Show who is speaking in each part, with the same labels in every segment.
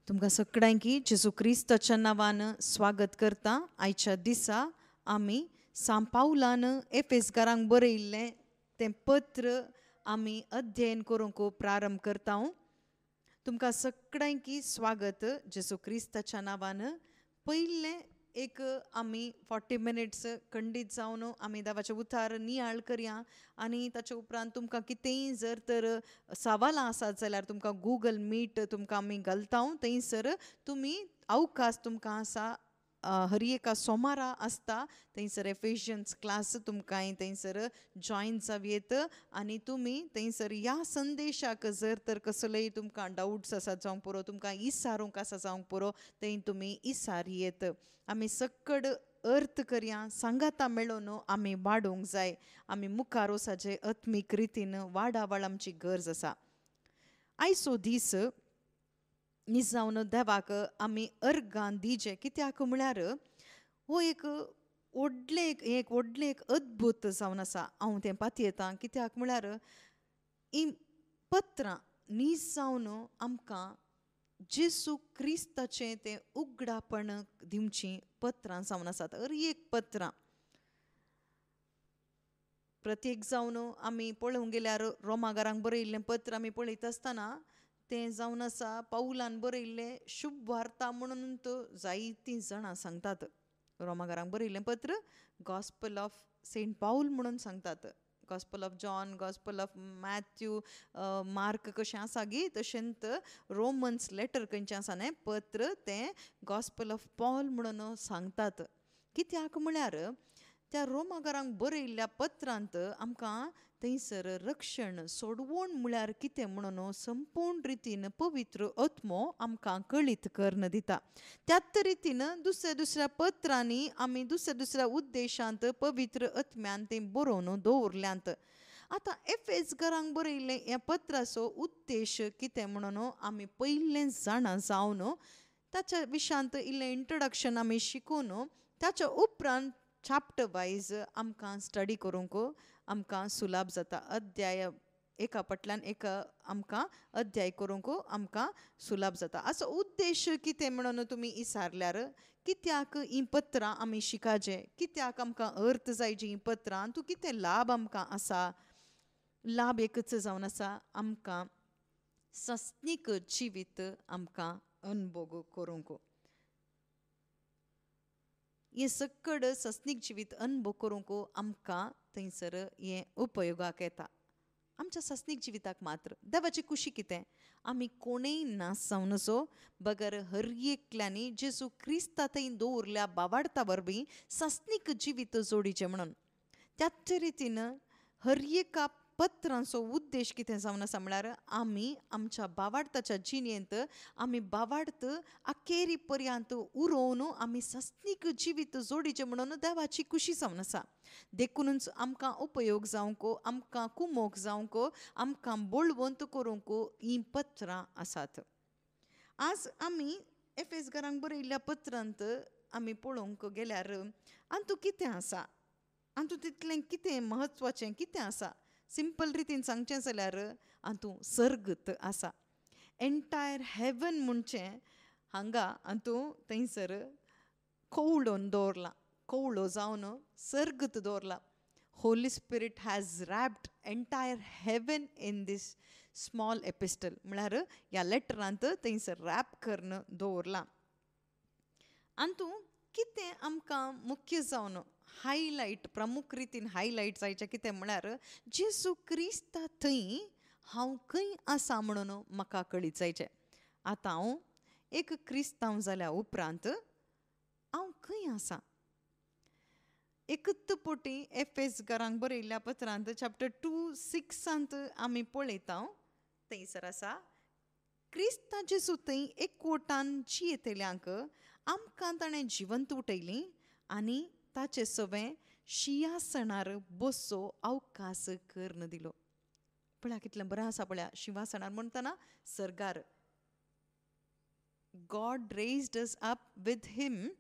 Speaker 1: तुमकां सगळ्यांकी जेजू क्रिस्ताच्या नांवान स्वागत करता. आयच्या दिसा आमी सांपावलान एफेसकारांक बरयल्लें तें पत्र आमी अध्ययन करूंक प्रारंभ करता. तुमकां सगळ्यांकी स्वागत जेजू क्रिस्ताच्या नांवान. पयलें एक आमी 40 मिनिट्स खंडीत जावन आमी देवाचें उतार नियाळ करया आनी ताचे उपरांत तुमकां कितेंय जर तर सवालां आसात जाल्यार तुमकां गूगल मीट तुमकां आमी घालता. थंयसर तुमी अवकाश तुमकां आसा हर एका सोमारा आसता थंयसर एफिशियन्स क्लास तुमकां थंयसर जॉयन जावयेत आनी तुमी थंयसर ह्या संदेशाक जर तर कसलोय तुमकां डावट्स आसा जावंक पुरो तुमकां इसारूंक आसा जावंक पुरो थंय तुमी इसारियेत. आमी सक्कड अर्थ करया सांगाता मेळून आमी वाडोवंक जाय. आमी मुखार वसाचे आत्मीक रितीन वाडावळ आमची गरज आसा. आयचो दीस निजावन देवाक आमी अर्गां दिजे कित्याक म्हळ्यार हो एक व्हडलें एक अद्भुत जावन आसा. हांव तें पातयेतां कित्याक म्हळ्यार ही पत्रां नीज जावन आमकां जेजू क्रिस्ताचें तें उगडापण दिवचीं पत्रां जावन आसात. हर एक पत्रां प्रत्येक जावन आमी पळोवंक गेल्यार रोमाकारांक बरयल्लें पत्र आमी पळयत आसतना तें जावन आसा पावलान बरयल्लें शुभ वार्ता म्हणून जायतीं जाणां सांगतात. रोमाकारांक बरयल्लें पत्र गॉस्पल ऑफ सेंट पाऊल म्हणून सांगतात. Gospel of John, gospel of Matthew, mark कशें आसा गी तशेंच रोमन्स लेटर खंयचें आसा न्हय पत्र तें गॉस्पल ऑफ पॉल म्हणून सांगतात. कित्याक म्हळ्यार त्या रोमाकारांक बरयल्ल्या पत्रांत आमकां थंयसर रक्षण सोडवण म्हळ्यार कितें म्हणून संपूर्ण रितीन पवित्र आत्मो आमकां कळीत करून दिता. त्याच रितीन दुसऱ्या पत्रांनी आमी दुसऱ्या उद्देशांत पवित्र आत्म्यान तें बरोवन दवरल्यांत. आतां एफेसकारांक बरयल्लें ह्या पत्राचो उद्देश कितें म्हणून आमी पयलें जाणा जावन ताच्या विशयांत इल्लें इंट्रोडक्शन आमी शिकून ताच्या उपरांत चॅप्टर वायज आमकां स्टडी करूंक आमकां सुलभ जाता. अध्याय एका फाटल्यान एक आमकां अध्याय करूंक आमकां सुलभ जाता. असो उद्देश कितें म्हणून तुमी विचारल्यार कित्याक ही पत्रां आमी शिकाचे, कित्याक आमकां अर्थ जायची ही पत्रां, तूं कितें लाभ आमकां आसा. लाभ एकच जावन आसा आमकां सस्नीक जिवीत आमकां अनुभव करूंक. हें सकड सस्नीक जिवीत अनुभव करूंक आमकां थंयसर हें उपयोगाक येता. आमच्या सस्नीक जिविताक मात्र देवाची खुशी कितें आमी कोणेय नास जावन नजो बगर हर एकल्यांनी जेजू क्रिस्ता थंय दवरल्या बावार्ता वरवीं सस्नीक जिवीत जोडीचें म्हणून. त्याच रितीन हर एका पत्रांचो उद्देश कितें जावन आसा म्हळ्यार आमी आमच्या बावार्ताच्या जिणेंत आमी बावार्त अखेरी पर्यंत उरोवन आमी सस्नीक जिवीत जोडीचें म्हणून देवाची खुशी जावन आसा. देखूनच आमकां उपयोग जावंक आमकां कुमोग जावंक आमकां बळवंत करूंक हीं पत्रां आसात. आज आमी एफेसकारांक बरयल्ल्या पत्रांत आमी पळोवंक गेल्यार हातूंत कितें आसा, हातूंत तितलें कितें म्हत्वाचें कितें आसा. सिंपल रितीन सांगचें जाल्यार हातूंत सर्गत आसा. एंटायर हेवन म्हणचें हांगा हातूंत थंयसर कवळोवन दवरलां, कवळो जावन सर्गत दवरला. Holy spirit has wrapped entire heaven in this small epistle म्हळ्यार ह्या लेटरांत थंयसर रॅप करून दवरलां. हातूंत कितें आमकां मुख्य जावन हायलायट प्रमुख रितीन हायलायट जायचें कितें म्हळ्यार जेजू क्रिस्ता थंय हांव खंय आसा म्हणून म्हाका कळीत जायचें. आतां हांव एक क्रिस्तांव जाल्या उपरांत हांव खंय आसां. एकच पोटी एफेसकारांक बरयल्ल्या पत्रांत चॅप्टर 2:6 आमी पळयता थंयसर आसा क्रिस्ता जेजू थंय एकवटान जियेतल्यांक आमकां ताणें जिवंत उठयलीं आनी ताचे सवें शिंयासणार बसचो अवकाश करून दिलो. पळया कितलें बरें आसा. पळया शिंयासणार म्हणटना सर्गार God raised us up with him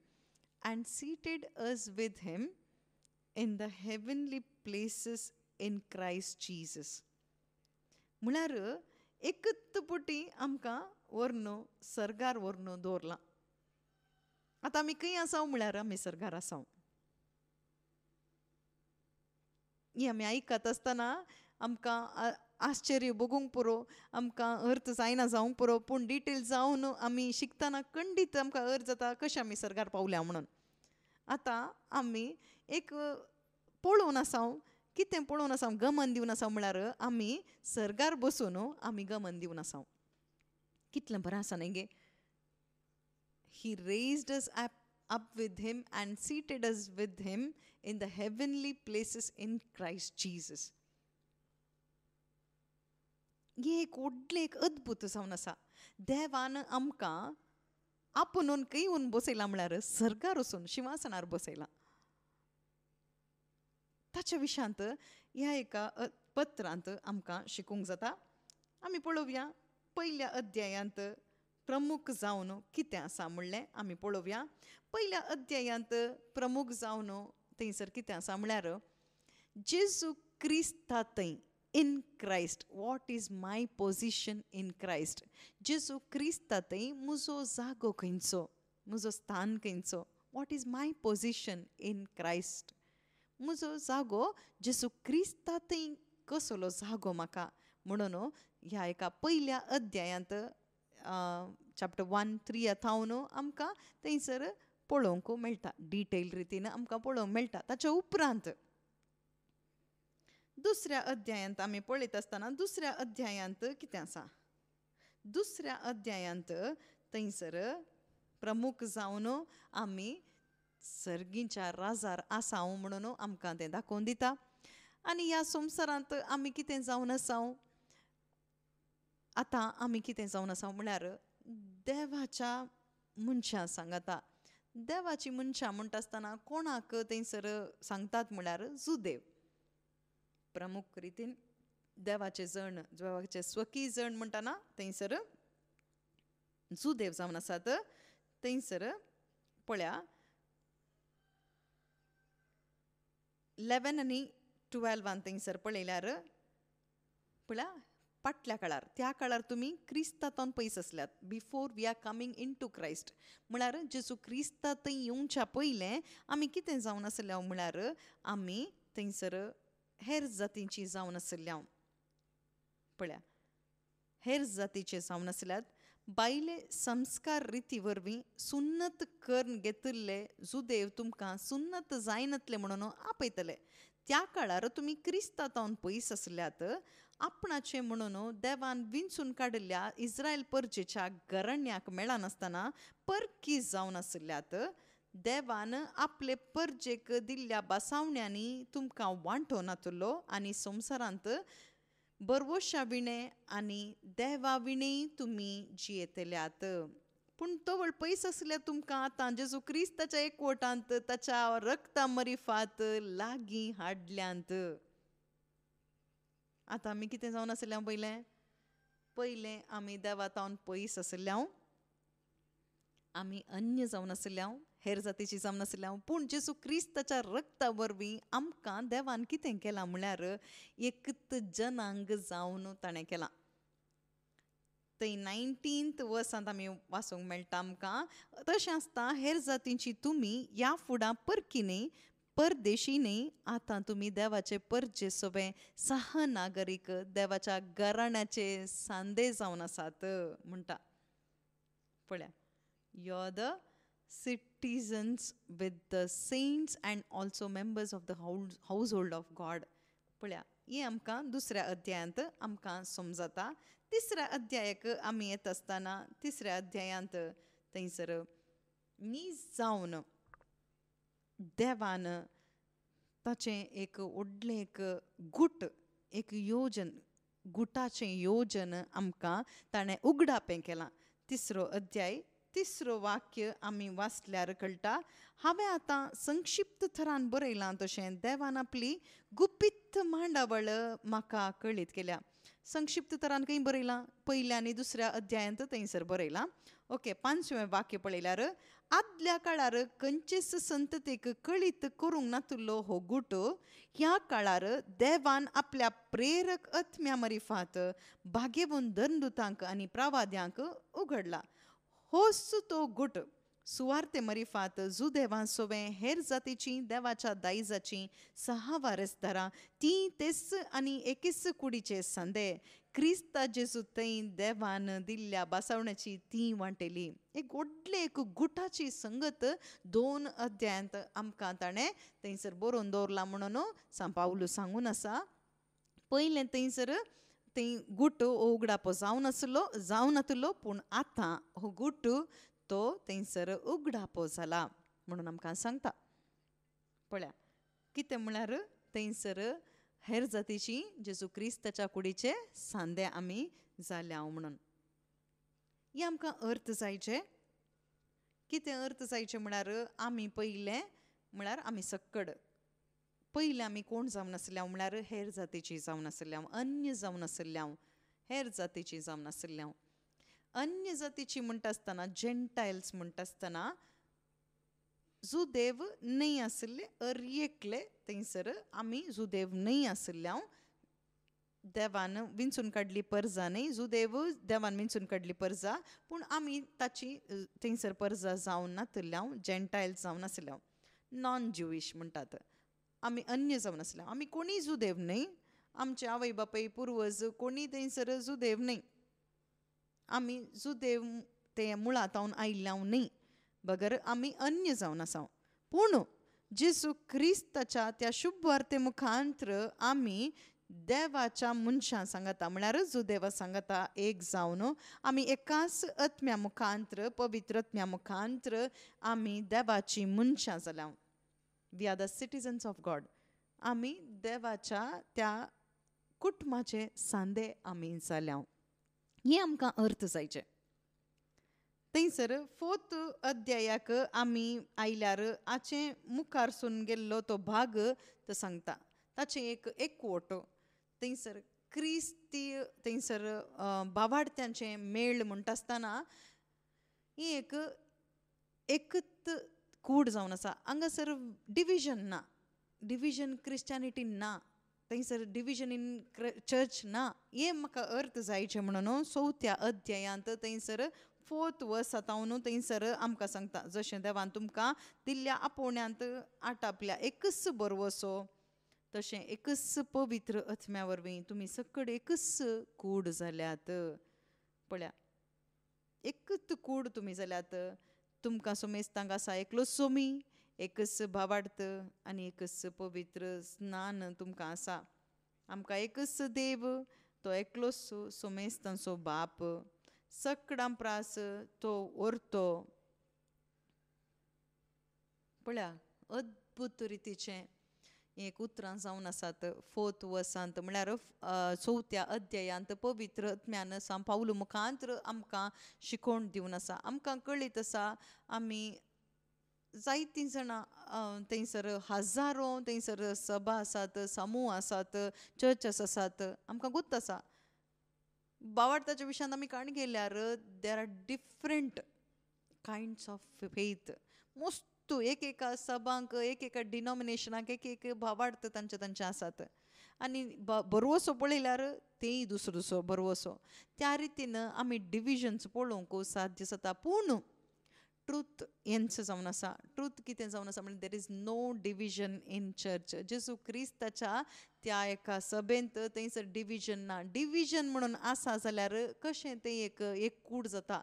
Speaker 1: and seated us with him in the heavenly places in Christ Jesus. म्हळ्यार एकच पुटी आमकां व्हरून सर्गार व्हरून दवरलां. आतां आमी खंय आसाव म्हळ्यार आमी सर्गार आसाव. ही आमी आयकत आसतना आमकां आश्चर्य भोगूंक पुरो, आमकां अर्थ जायना जावंक पुरो, पूण डिटेल जावन आमी शिकतना खंडीत आमकां अर्थ जाता कशें आमी सर्गार पावल्या म्हणून. आतां आमी एक पळोवन आसाव, कितें पळोवन आसाव, गमन दिवन आसाव म्हळ्यार आमी सर्गार बसून आमी गमन दिवन आसाव. कितलें बरें आसा न्ही गे. He raised us up with him and seated us with him in the heavenly places in Christ Jesus. हे एक व्हडलें एक अद्भुत जावन आसा. देवान आमकां आपणून खंय येवन बसयलां म्हळ्यार सर्गार वचून सिंहासनार बसयलां. ताच्या विशयांत ह्या एका पत्रांत आमकां शिकूंक जाता. आमी पळोवया पयल्या अध्यायांत प्रमुख जावन कितें आसा म्हणलें आमी पळोवया. पयल्या अध्यायांत प्रमुख जावन थंयसर कितें आसा म्हळ्यार जेजू क्रिस्तांतय in Christ. What is my position in Christ. Jezu क्रिस्तांतय म्हजो जागो खंयचो, म्हजो स्थान खंयचो. What is my position in Christ. म्हजो जागो जेजू क्रिस्तांतय कसलो जागो म्हाका म्हणून ह्या एका पयल्या अध्यायांत चॅप्टर 1-3 थावन आमकां थंयसर पळोवंक मेळटा. डिटेल रितीन आमकां पळोवंक मेळटा. ताच्या उपरांत दुसऱ्या अध्यायांत आमी पळयत आसतना दुसऱ्या अध्यायांत कितें आसा. दुसऱ्या अध्यायांत थंयसर प्रमुख जावन आमी सर्गीच्या राजार आसाव म्हणून आमकां तें दाखोवन दिता. आनी ह्या संवसारांत आमी कितें जावन आसाव. आतां आमी कितें जावन आसाव म्हळ्यार देवाच्या मनशां सांगता. देवाची मनशां म्हणटा आसतना कोणाक थंयसर सांगतात म्हळ्यार जुदेव. प्रमुख रितीन देवाचे जण, देवाचे स्वकीय जण म्हणटाना थंयसर जुदेव जावन आसात. थंयसर पळया 11 आनी 12 थंयसर पळयल्यार पळया फाटल्या काळार, त्या काळार तुमी क्रिस्तांतान पयस आसल्यात. Before we are coming into Christ म्हळ्यार जेजू क्रिस्तांत येवच्या पयलें आमी कितें जावन आसल्या म्हळ्यार आमी थंयसर हेर जातींची जावन आसल्या. पळया हेर जातीचे जावन आसल्यात. बायले संस्कार रिती वरवीं सुन्नत करून घेतिल्ले जुदेव तुमकां सुन्नत जायनातले म्हणून आपयतले. त्या काळार तुमी क्रिस्तांतान पयस आसल्यात. आपणाचे म्हणून देवान विंचून काडिल्ल्या इस्रायल परजेच्या घराण्याक मेळनासतना परकी जावन आसल्यात. देवान आपले परजेक दिल्ल्या बसावण्यांनी तुमकां वांटोनातलो आनी संवसारांत बरवशा विणे आनी देवा विणेय तुमी जियेतल्यात. पूण तवळ पयस आसल्या तुमकां आतां जेजू क्रिस्ताच्या एकवटांत ताच्या रक्ता मरिफात लागीं हाडल्यांत. आतां आमी कितें जावन आसल्या पयलें आमी देवातावन पयस आसल्या. आमी अन्य जावन आसल्या, हेर जातीची जावन आसल्या. पूण जेजू क्रिस्ताच्या रक्ता वरवीं आमकां देवान कितें केलां म्हळ्यार एकत जनांग जावन ताणें केलां. थंय 19th वर्सांत आमी वाचूंक मेळटा आमकां तशें आसता हेर जातींची तुमी ह्या फुडां परकी न्ही, परदेशी न्ही, आतां तुमी देवाचे परजे सोबे सहनागरीक देवाच्या घराण्याचे सांदे जावन आसात म्हणटा. पळया you are the citizens with the saints and also members of the household of God. पळया ही आमकां दुसऱ्या अध्यायांत आमकां समजता. तिसऱ्या अध्यायाक आमी येत आसतना तिसऱ्या अध्यायांत थंयसर नीज जावन देवान ताचें एक व्हडलें एक गूट, एक योजन, गुटाचें योजन आमकां ताणें उगडापें केलां. तिसरो अध्याय 3 वाक्य आमी वाचल्यार कळटा. हांवें आतां संक्षिप्त थरान बरयलां तशें देवान आपली गुपीत मांडावळ म्हाका कळीत केल्या. संक्षिप्त तरान खंय बरयलां? पयल्या आनी दुसऱ्या अध्यायांत थंयसर बरयलां. ओके 5वें वाक्य पळयल्यार आदल्या काळार खंयचेच संततेक कळीत करूंक नातलो हो गुट ह्या काळार देवान आपल्या प्रेरक आत्म्या मरिफात भाग्यवन धर्मदुतांक आनी प्रवाद्यांक उघडला. होच तो गुट सुवार्ते मरिफात जुदेवां सोवें हेर जातीची देवाच्या दायजाची 6 वारेसदारां ती तेस आनी एकीस कुडीचे सांदे क्रिस्ता जेजू थंय देवान दिल्ल्या बासावण्याची ती वांटेली. एक व्हडले एक गुटाची संगत 2 अध्यायांत आमकां ताणें थंयसर बरोवन दवरला म्हणून सांपावलो सांगून आसा. पयलें थंयसर थंय गुट उगडापो जावन नातलो पूण आतां हो गुट तो थंयसर उगडापो जाला म्हणून आमकां सांगता. पळया कितें म्हळ्यार थंयसर हेर जातीची जेजू क्रिस्ताच्या कुडीचे सांदे आमी जाल्या म्हणून. हे आमकां अर्थ जायचे. कितें अर्थ जायचे म्हळ्यार आमी पयलें म्हळ्यार आमी सक्कड पयलें आमी कोण जावन आसल्या म्हळ्यार हेर जातीची जावन आसल्या, अन्य जावन आसल्या, हेर जातीची जावन आसल्या. अन्य जातीची म्हणटा आसतना जेंटायल्स म्हणटा आसतना जुदेव न्हय आसले अर्येकले थंयसर आमी जुदेव न्हय आसल्या देवान विंचून काडली परजा न्हय जुदेव देवान विंचून काडली परजा पूण आमी ताची थंयसर परजा जावन नातल्या जेंटायल्स जावन आसल्या नॉन ज्युईश म्हणटात. आमी अन्य जावन आसल्या. आमी कोणी जुदेव न्हय. आमचे आवय बापाय पुर्वज कोणी थंयसर जुदेव न्हय. आमी जुदेव ते मुळांतावन आयिल्ल्या न्हय बगर आमी अन्य जावन आसा. पूण जेजू क्रिस्ताच्या त्या शुभ वार्ते मुखांतर आमी देवाच्या मनशां सांगता म्हळ्यार जुदेवा सांगता एक जावन आमी एकाच आत्म्या मुखांतर पवित्र आत्म्या मुखांतर आमी देवाची मनशां जाल्या. We are the citizens of God. आमी देवाच्या त्या कुटुंबाचे सांदे आमी जाल्या. हे आमकां अर्थ जायचे. थंयसर 4th अध्यायाक आमी आयल्यार हाचे मुखारसून गेल्लो तो भाग तो सांगता. ताचे एक एकवट थंयसर क्रिस्ती थंयसर भावार्थ्यांचे मेळ म्हणटा आसतना ही एकच कूड जावन आसा. हांगासर डिविजन ना. डिविजन क्रिश्चॅनिटीन ना. थंयसर डिविजन इन चर्च ना. हे म्हाका अर्थ जायचे म्हणून 4थ्या अध्यायांत थंयसर 4th वर्सांतावन थंयसर आमकां सांगता जशें देवान तुमकां दिल्ल्या आपोवण्यांत आटापल्या एकच बरवसो तशें एकच पवित्र आत्म्या वरवीं तुमी सकड एकच कूड जाल्यात. पळया एकच कूड तुमी जाल्यात. तुमकां सोमेस्तांक आसा एकलो सोमी एकच भावार्थ आनी एकच पवित्र स्नान तुमकां आसा. आमकां एकच देव तो एकलोच सोमेस्तांचो बाप सकडां प्रास तो ओर्तो. पळया अद्भुत रितीचें एक उतरां जावन आसात 4th वर्सांत म्हळ्यार 4थ्या अध्यायांत पवित्र आत्म्यान सांपावलो मुखांतर आमकां शिकोवण दिवन आसा. आमकां कळीत आसा आमी जायतीं जाणां थंयसर हजारो थंयसर सभा आसात समूह आसात चर्चस आसात. आमकां गुर्त आसा भावार्थाच्या विशयान आमी काण गेल्यार there are different kinds of faith. मोस्तू एकेका सभांक एकेका डिनॉमिनेशनाक एक भावार्थ तांचे आसात आनी बरवसो पळयल्यार तेय दुसरो बरवसो. त्या रितीन आमी डिविजन्स पळोवंक साध्य जाता. पूण ट्रूथ हेंच जावन आसा. ट्रूथ कितें जावन आसा म्हणजे there is no division in church. जेजू क्रिस्ताच्या त्या एका सभेंत थंयसर डिविजन ना. डिविजन म्हणून आसा जाल्यार कशें तें एक कूड जाता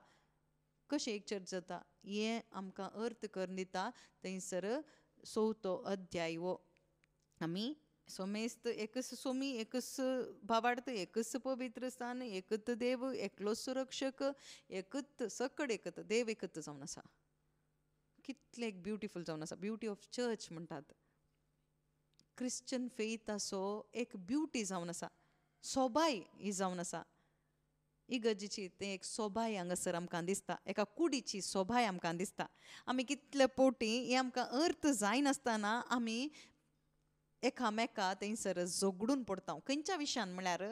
Speaker 1: कशें एक चर्च जाता हें आमकां अर्थ करून दिता. थंयसर 4थो अध्याय हो आमी सोमेस्त एकच सोमी एकच भावार्थ एकच पवित्र स्थान एकच देव एकलोच सुरक्षक एकच सकड एकच देव एकच जावन आसा. कितलें एक ब्युटिफूल जावन आसा. ब्युटी ऑफ चर्च म्हणटात. क्रिश्चन फेथ असो एक ब्युटी जावन आसा. सोबाय ही जावन आसा. इगर्जेची तें एक सोबाय हांगासर आमकां दिसता. एका कुडीची सोबाय आमकां दिसता. आमी कितले पोटी हे आमकां अर्थ जायनासतना आमी एकामेका थंयसर झगडून पडटा. खंयच्या विशयान म्हळ्यार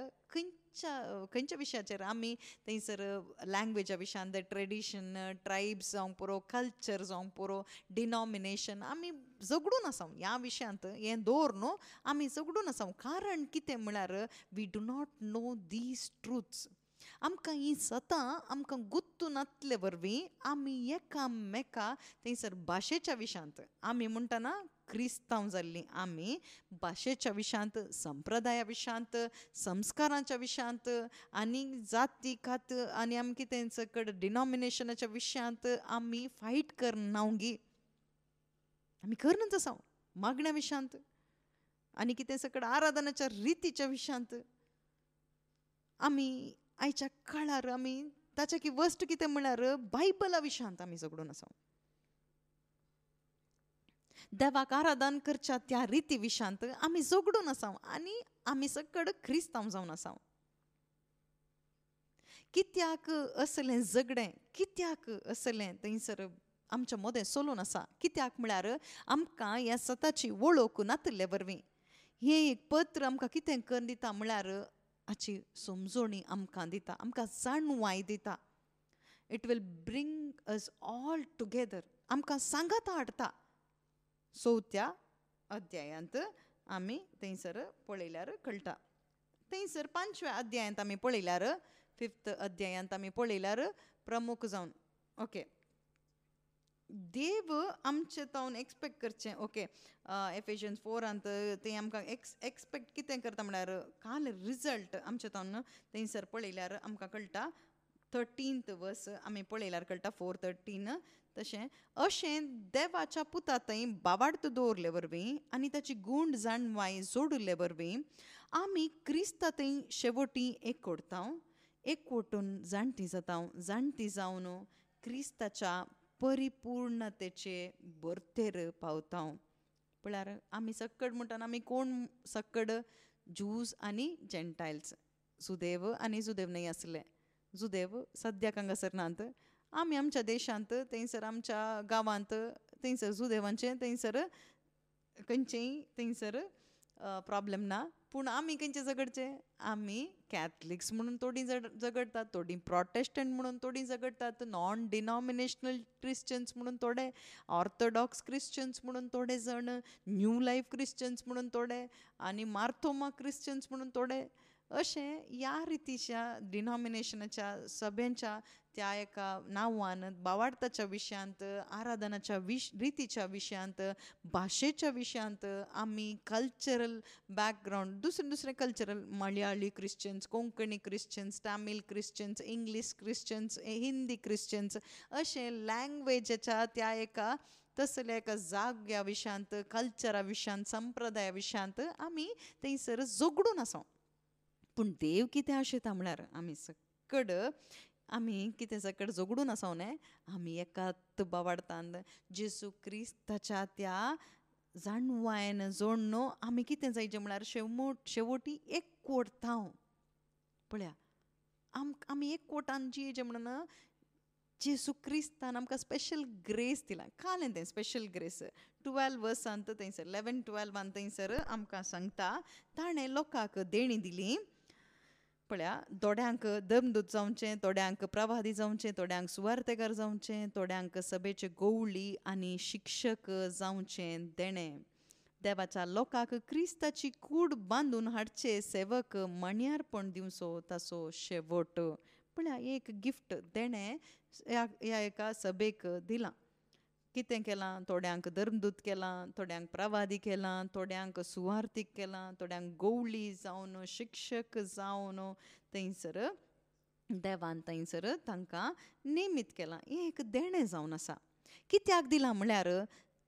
Speaker 1: खंयच्या विशयाचेर आमी थंयसर लँग्वेजा विशयान ट्रेडिशन ट्रायब्स जावं पुरो कल्चर जावं पुरो डिनॉमिनेशन आमी झगडून आसात ह्या विशयांत हें दवर न्हू आमी झगडून आसात कारण कितें म्हळ्यार we do not know these truths आमकां ही सतां आमकां गुत्तू नासले वरवीं आमी एकामेका थंयसर भाशेच्या विशयांत आमी म्हणटना क्रिस्तांव जाल्लीं आमी भाशेच्या विशयांत संप्रदाया विशयांत संस्कारांच्या विशयांत आनी जाती खात आनी आमी कितें सकड डिनॉमिनेशनाच्या विशयांत आमी फायट करनावगी आमी करनच आसा मागण्या विशयांत आनी कितें सकड आराधनाच्या रितीच्या विशयांत आमी आयच्या काळार आमी ताच्या की वस्ट कितें म्हळ्यार बायबला विशयांत आमी झगडून आसा देवाक आराधन करच्या त्या रिती विशयांत आमी झगडून आसा आनी आमी सकड क्रिस्तांव जावन आसा कित्याक असलें झगडें कित्याक असलें थंयसर आमच्या मोदें चलून आसा कित्याक म्हळ्यार आमकां ह्या सताची वळख नातले वरवीं हें एक पत्र आमकां कितें करून दिता म्हळ्यार हाची समजोणी आमकां दिता आमकां जाणवाय दिता it will bring us all together आमकां सांगात हाडटा 4थ्या अध्यायांत आमी थंयसर पळयल्यार कळटा थंयसर 5व्या अध्यायांत आमी पळयल्यार 5th अध्यायांत आमी पळयल्यार प्रमुख जावन ओके देव आमचे तावन एक्सपेक्ट करचें ओके एफिशियन्स 4 तें आमकां एक्सपेक्ट कितें करता म्हळ्यार काल रिजल्ट आमचे तावन थंयसर पळयल्यार आमकां कळटा 13th वर्स आमी पळयल्यार कळटा 4:13 तशें अशें देवाच्या पुता थंय बावार्थ दवरले वरवीं आनी ताची गूण जाणवाय जोडले वरवीं आमी क्रिस्ता थंय शेवटी एकवटून जाणटी जावन क्रिस्ताच्या परिपूर्णतेचे बर्थेर पावता म्हळ्यार आमी सक्कड म्हणटना आमी कोण सक्कड जूज आनी जेंटायल्स सुदैव आनी सुदैव न्हय आसले जुदेव सद्याक हांगासर नात आमी आमच्या देशांत थंयसर आमच्या गांवांत थंयसर जुदेवांचें थंयसर खंयचेंय थंयसर प्रॉब्लेम ना पूण आमी खंयचें झगडचें आमी कॅथलिक्स म्हणून थोडीं झगडटात थोडीं प्रोटेस्टंट म्हणून थोडीं झगडटात नॉन डिनॉमिनेशनल क्रिश्चन्स म्हणून थोडे ऑर्थोडॉक्स क्रिश्चन्स म्हणून थोडे जण न्यू लायफ क्रिश्चन्स म्हणून थोडे आनी मार्थोमा क्रिश्चन्स म्हणून थोडे अशें ह्या रितीच्या डिनॉमिनेशनाच्या सभेच्या त्या एका नांवान बावार्थाच्या विशयांत आराधनाच्या रितीच्या विशयांत भाशेच्या विशयांत आमी कल्चरल बॅकग्रावंड दुसरे cultural Malayali Christians Konkani Christians Tamil Christians English Christians Hindi Christians अशें लँग्वेजाच्या त्या एका तसल्या एका जाग्या विशयांत कल्चरा विशयांत संप्रदाया विशयांत आमी थंयसर झगडून आसा पूण देव कितें आशेता म्हळ्यार आमी सकड आमी कितें सकड झगडून आसा न्हय आमी एकाच बावार्थान जेजू क्रिस्ताच्या त्या जाणवायेन जोडनो आमी कितें जायचें म्हळ्यार शेवटी एकवटां पळया आमी एकवटान जियेचें म्हणून जेजू क्रिस्तान आमकां स्पेशल ग्रेस दिला कालें तें स्पेशल ग्रेस 12 वर्सांत थंयसर 11-12 थंयसर आमकां सांगता ताणें लोकांक देणी दिली पळया थोड्यांक दमदूत जावचें थोड्यांक प्रवादी जावचें थोड्यांक सुवार्थेकार जावचें थोड्यांक सभेचे गवळी आनी शिक्षक जावचें देणें देवाच्या लोकांक क्रिस्ताची कूड बांदून हाडचे सेवक मण्यारपण दिवचो ताचो शेवट पळया एक गिफ्ट देणें ह्या एका सभेक दिलां कितें केलां थोड्यांक धर्मदूत केलां थोड्यांक प्रवादी केलां थोड्यांक सुवार्थीक केलां थोड्यांक गवळी जावन शिक्षक जावन थंयसर देवान थंयसर तांकां नेमीत केलां हें एक देणें जावन आसा कित्याक दिलां म्हळ्यार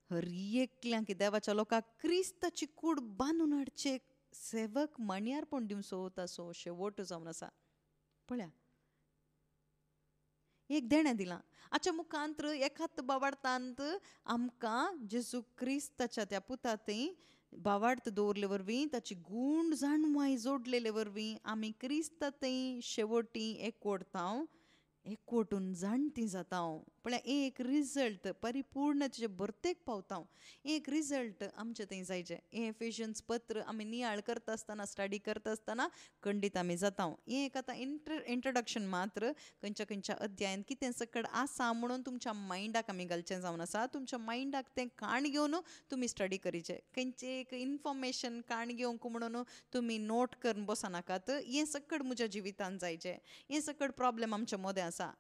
Speaker 1: हर एकल्यांक देवाच्या लोकांक क्रिस्ताची कूड बांदून हाडचे सेवक मण्यारपण दिवचो ताचो शेवट जावन आसा पळया एक देणें दिलां हाच्या मुखांत एकाच बावार्थांत आमकां जेजू क्रिस्ताच्या त्या पुता थंय बावार्थ दवरले वरवीं ताची गूण जाणवाय जोडलेले वरवीं आमी क्रिस्ता थंय शेवटी एकवटां एकवटून जाणटी जाता हांव म्हळ्यार एक रिजल्ट परिपूर्ण तुजे बर्तेक पावता हांव एक रिजल्ट आमचे थंय जायचे हें एफिशियन्स पत्र आमी नियाळ करता आसतना स्टडी करता आसतना खंडीत आमी जाता हें एक आतां इंट्रोडक्शन मात्र खंयच्या खंयच्या अध्यायान कितें सकड आसा म्हणून तुमच्या मायंडाक आमी घालचें जावन आसा तुमच्या मायंडाक तें काण घेवन तुमी स्टडी करीचें खंयचें एक इन्फॉर्मेशन काण घेवंक म्हणून तुमी नोट करून बसनाकात हें सकड म्हज्या जिवितान जायचें हें सकड प्रॉब्लेम आमच्या मदें आसा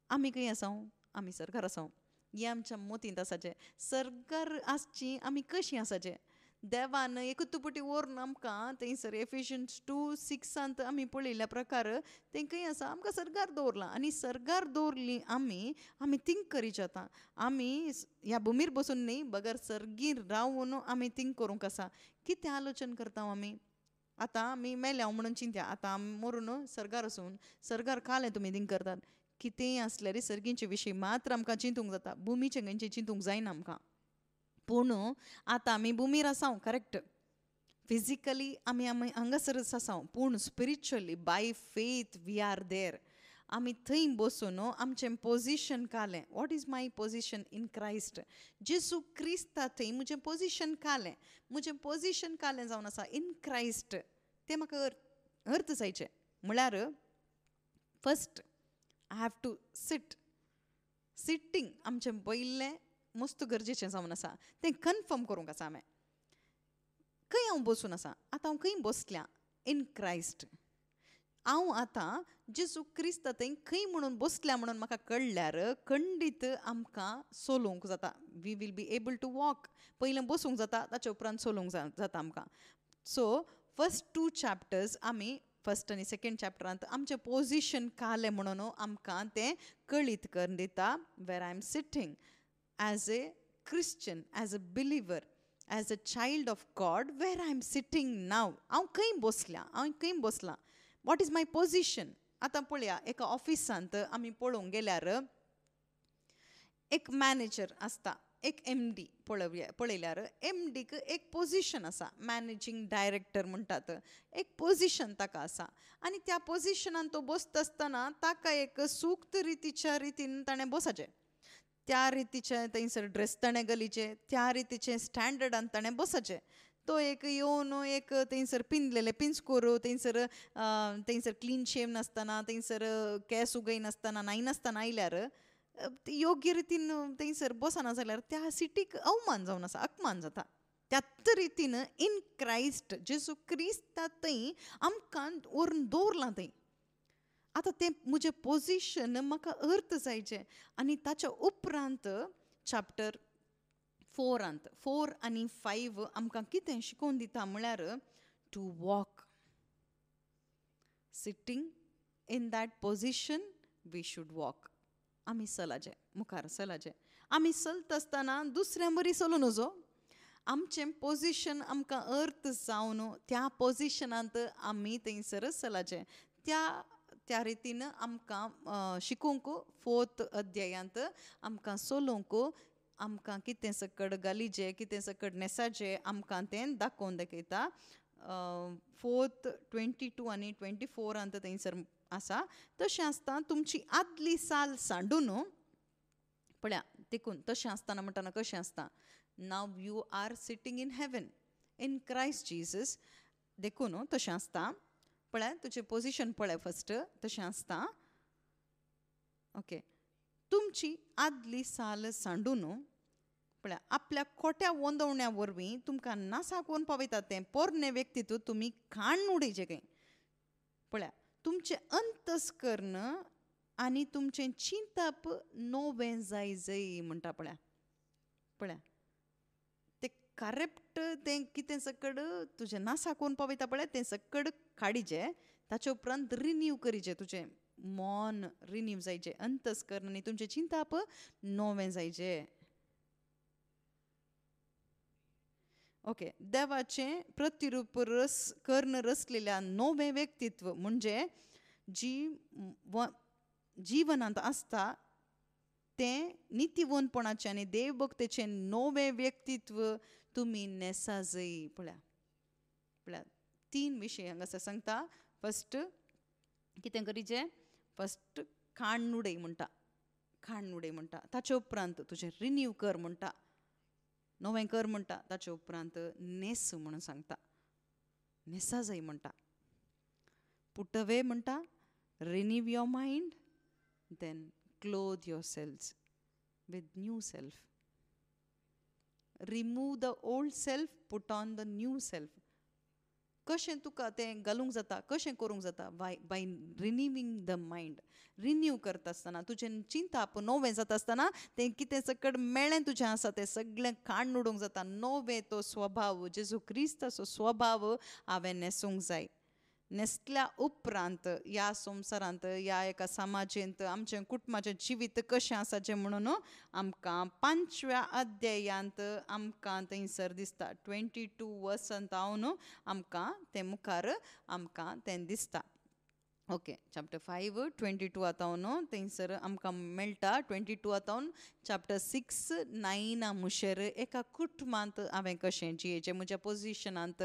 Speaker 1: आमी खंय आसां आमी सरकार आसां हें आमच्या मोतींत आसाचें सरकार आसची आमी कशीं आसाचें देवान एकूच पुटी व्हरून आमकां थंयसर एफिशियन्स 2:6 आमी पळयल्या प्रकार तें खंय आसा आमकां सरकार दवरलां आनी सरकार दवरली आमी थिंक करीचें आतां आमी ह्या भुमीर बसून न्ही बगर सर्गीर रावून आमी थिंक करूंक आसा कितें आलोचन करता आमी आतां आमी मेल्या म्हणून चिंत्या आतां आमी मरून सरकार आसून सरकार कालें तुमी थिंक करतात कितेंय आसल्यार सर्गींचे विशीं मात्र आमकां चिंतूंक जाता भुमीचें खंयचें चिंतूंक जायना आमकां पूण आतां आमी भुमीर आसां करेक्ट फिजिकली आमी आमी हांगासरच आसां पूण spiritually by faith we are there आमी थंय बसून आमचें पोजिशन कालें what is my position in Christ Jesu क्रिस्ता थंय म्हजें पोजिशन कालें जावन आसा इन क्रायस्ट तें म्हाका अर्थ जायचें म्हळ्यार first I have to sitting आमचें पयलें मस्त गरजेचें जावन आसा तें कन्फर्म करूंक आसा हांवें खंय हांव बसून आसा आतां हांव खंय बसल्या इन क्रायस्ट हांव आतां जेसू क्रिस्त थंय खंय म्हणून बसल्या म्हणून म्हाका कळल्यार खंडीत आमकां चलोवंक जाता we will be able to walk पयलें बसूंक जाता ताचे उपरांत चलोवंक जाता आमकां सो फस्ट 2 चॅप्टर्स आमी फस्ट आनी सेकेंड चॅप्टरांत आमचें पोजिशन कालें म्हणून आमकां तें कळीत करून दिता where I am sitting as a Christian as a believer as a child of God where I am sitting now हांव खंय बसलां वॉट इज माय पोजिशन आतां पळया एका ऑफिसांत आमी पळोवंक गेल्यार एक मॅनेजर आसता एक MD पळयल्यार MDक एक पोजिशन आसा मॅनेजींग डायरेक्टर म्हणटात एक पोजिशन ताका आसा आनी त्या पोजिशनान तो बसता आसतना ताका एक सूक्त रितीच्या रितीन ताणें बसचें त्या रितीचें थंयसर ड्रेस ताणें घालीचें त्या रितीचें स्टँडर्डान ताणें बसचें तो एक येवन एक थंयसर पिंजलेले पिंजकोर थंयसर क्लीन शेव नासतना थंयसर केंस उगय नासतना नासतना आयल्यार योग्य रितीन थंयसर बसना जाल्यार त्या सिटीक अवमान जावन आसा अपमान जाता त्याच रितीन इन क्रायस्ट जेसू क्रिस्ता थंय आमकां व्हरून दवरलां थंय आतां तें म्हजें पोजिशन म्हाका अर्थ जायचें आनी ताच्या उपरांत चॅप्टर 4 आनी 5 आमकां कितें शिकोवन दिता म्हळ्यार to walk sitting in that position we should walk आमी चलाचे मुखार चलाचे आमी चलता आसतना दुसऱ्या बरी चलूं नजो आमचें पोजिशन आमकां अर्थ जावन त्या पोजिशनांत आमी थंयसर चलाचें त्या रितीन आमकां शिकूंक 4th अध्यायांत आमकां चलोवंक आमकां कितें सकड घालीचें कितें सकड नेसाचें आमकां तें दाखयता 4th 22 आनी 24 थंयसर आसा तशें आसता तुमची आदली साल सांडून पळया देखून तशें आसतना म्हणटाना कशें आसता now you are sitting in heaven in Christ Jesus देखून तशें आसता पळय तुजें पोजिशन पळय फस्ट तशें आसता ओके तुमची आदली साल सांडून पळय आपल्या खोट्या वंदवण्या वरवीं तुमकां नासाक व्हरून पावयता तें पोरणे व्यक्तित्व तुमी खाण उडयचें खंय पळया तुमचें अंतस्करण आनी तुमचें चिंतप नवें जाय म्हणटा पळया तें करप्ट तें कितें सकड तुजें नासाक व्हरून पावयता पळय तें सकड काडीचें ताचे उपरांत रिन्यू करीचें तुजें मन रिन्यू जायचें अंतस्करण आनी तुमचें चिंतप नवें जायचें ओके देवाचें प्रतिरूप कर्ण रचलेल्या नवें व्यक्तित्व म्हणजे जीवनांत आसता तें नितीवनपणाचें आनी देवभक्तेचें नवें व्यक्तित्व तुमी नेसा जाय पळया 3 विशय हांगासर सांगता फस्ट कितें करीचें फस्ट खाण उडय म्हणटा ताचे उपरांत तुजें रिन्यू कर म्हणटा, नवें कर म्हणटा. ताचे उपरांत नेस म्हणून सांगता, नेसा जाय म्हणटा. पुट अवे म्हणटा, renew your mind, then clothe your selves with new self. Remove the old self, put on the new self. कशें तुका तें घालूंक जाता, कशें करूंक जाता? By renewing the mind. Renew करता आसतना तुजें चिंतप नवें जाता आसतना तें कितें सकट मेळ्ळें तुजें आसा तें सगळें काडून उडोवंक जाता. नवें तो स्वभाव, जेजू क्रिस्ताचो स्वभाव हांवें नेसूंक जाय. नेसल्या उपरांत ह्या संवसारांत, ह्या एका समाजेंत आमचें कुटुंबाचें जिवीत कशें आसा जें म्हणून आमकां 5व्या अध्यायांत आमकां थंयसर दिसता. 22 वर्सांत हांव आमकां तें मुखार आमकां तें दिसता. ओके, चॅप्टर 5 22 आतावन थंयसर आमकां मेळटा. 22 आतावन चॅप्टर 6 9 मुशेर एका कुटुंबांत हांवें कशें जियेचें, म्हज्या पोजिशनांत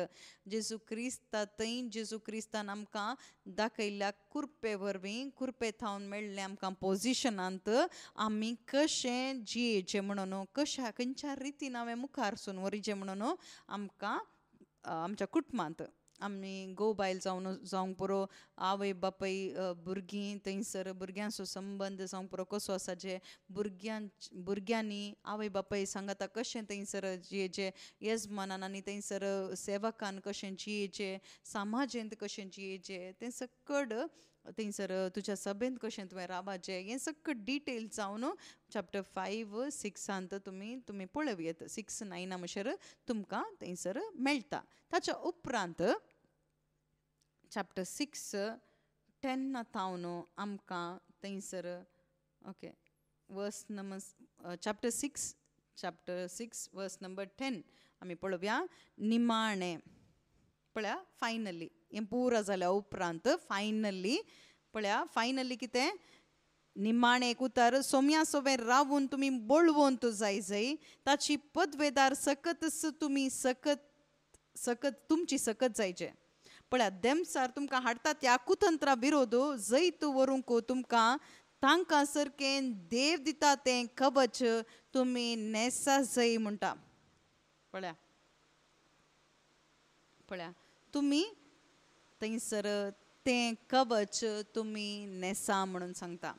Speaker 1: जेजू क्रिस्ता थंय जेजू क्रिस्तान आमकां दाखयल्ल्या कुरपे वरवीं, कुरपे थावन मेळ्ळें आमकां पोजिशनांत आमी कशें जियेचें म्हणून, कशा खंयच्या रितीन हांवें मुखार सून वरिचें म्हणून आमकां आमच्या कुटुंबांत आमी घोव बायल जावंक पुरो, आवय बापूय, भुरगीं थंयसर भुरग्यांचो संबंद जावंक पुरो कसो आसा, जे भुरग्यांनी आवय बापूय सांगाता कशें थंयसर जियेचें, येजमानान आनी थंयसर सेवकान कशें जियेचें, समाजेंत कशें जियेचें, तें सकट थंयसर तुज्या सभेंत कशें तुवें रावपाचें, हें सकट डिटेल जावन चॅप्टर 5 6 तुमी पळोवयात. 6 9 म्हणसर तुमकां थंयसर मेळटा. ताच्या उपरांत चॅप्टर 6 10 थावन आमकां थंयसर ओके वर्स नंबर चॅप्टर 6 वर्स नंबर 10 आमी पळोवया. निमाणें पळया, फायनली हें पुरा जाल्या उपरांत फायनली कितें, निमाणें एक उतार, सोम्या सोबे रावून तुमी बळवंत जाय, ताची पदवेदार सकतच तुमी सकत तुमची सकत जायचे. पळया, देमसार तुमकां हाडटा त्या कुतंत्रा विरोध जैत व्हरूंक तुमकां तांकां सारकें देव दिता तें कवच तुमी नेसा जाय म्हणटा. पळया तुमी थंयसर तें कवच तुमी नेसा म्हणून सांगता.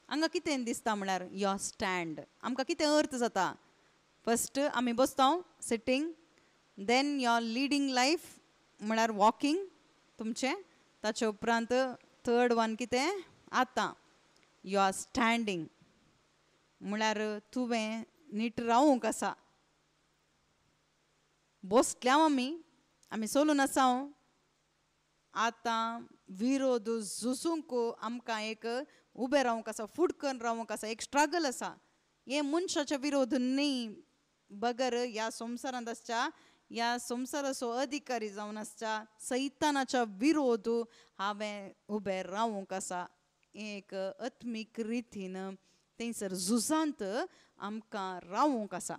Speaker 1: हांगा कितें दिसता म्हळ्यार युअर स्टँड. आमकां कितें अर्थ जाता? फस्ट आमी बसता sitting, then your leading life म्हळ्यार वॉकिंग तुमचें. ताचे उपरांत थर्ड वन कितें आतां यू आर स्टँडींग म्हळ्यार तुवें नीट रावूंक आसा. बसल्या आमी सोलून आसा. आतां विरोध झुजूंक आमकां एक उबें रावंक आसा, फुडकन रावंक आसा, एक स्ट्रगल आसा. हें मनशाच्या विरोध न्ही, बगर ह्या संवसारांत आसच्या, ह्या संवसाराचो अधिकारी जावन आसच्या सैतानाच्या विरोध हांवें उबें रावंक आसा. एक आत्मीक रितीन थंयसर झुजांत आमकां रावंक आसा.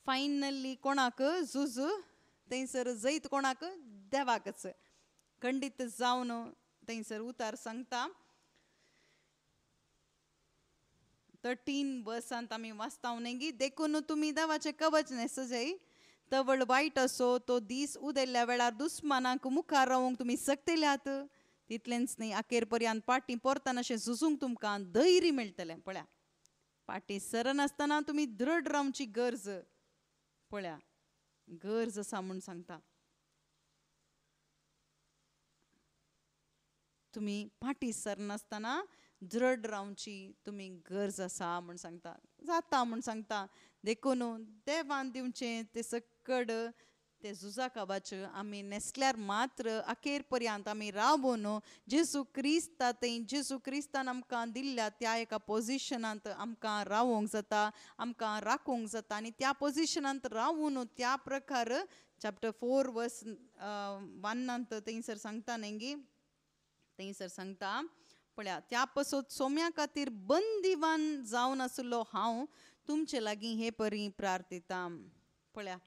Speaker 1: फायनली कोणाक झूज थंयसर जैत कोणाक? देवाकच. खंडीत जावन थंयसर उतार सांगता. 13 वर्सांत आमी वाचता न्ही, देखून तुमी देवाचें कवच नेसजय, तवळ वायट असो तो दीस उदेल्ल्या वेळार दुस्मानांक मुखार रावंक तुमी सक्तेल्यात. तितलेंच न्ही, अखेर पर्यंत फाटीं परतान अशें झुजूंक तुमकां धैर्य मेळटलें. पळया, फाटीं सरनासतना तुमी दृढ रावची गरज. पळया, गरज आसा म्हूण सांगता. तुमी फाटीं सरनासतना दृढ रावची तुमी गरज आसा म्हूण सांगता. जाता म्हूण सांगता. देखून देवान दिवचें तें सकट ते झुजा काबाचें आमी नेसल्यार मात्र अखेर पर्यंत आमी रावून जेजू क्रिस्ता थंय जेजू क्रिस्तान आमकां दिल्ल्या त्या एका पोजिशनांत आमकां रावोंक जाता, आमकां राखूंक जाता. आनी त्या पोजिशनांत रावून त्या प्रकार चॅप्टर 4 वर्स 1 थंयसर सांगता न्ही, थंयसर सांगता. पळया, त्या पासत सोम्या खातीर बंदिवान जावन आसलो हांव तुमचे लागीं हे परी प्रार्थिता. पळया,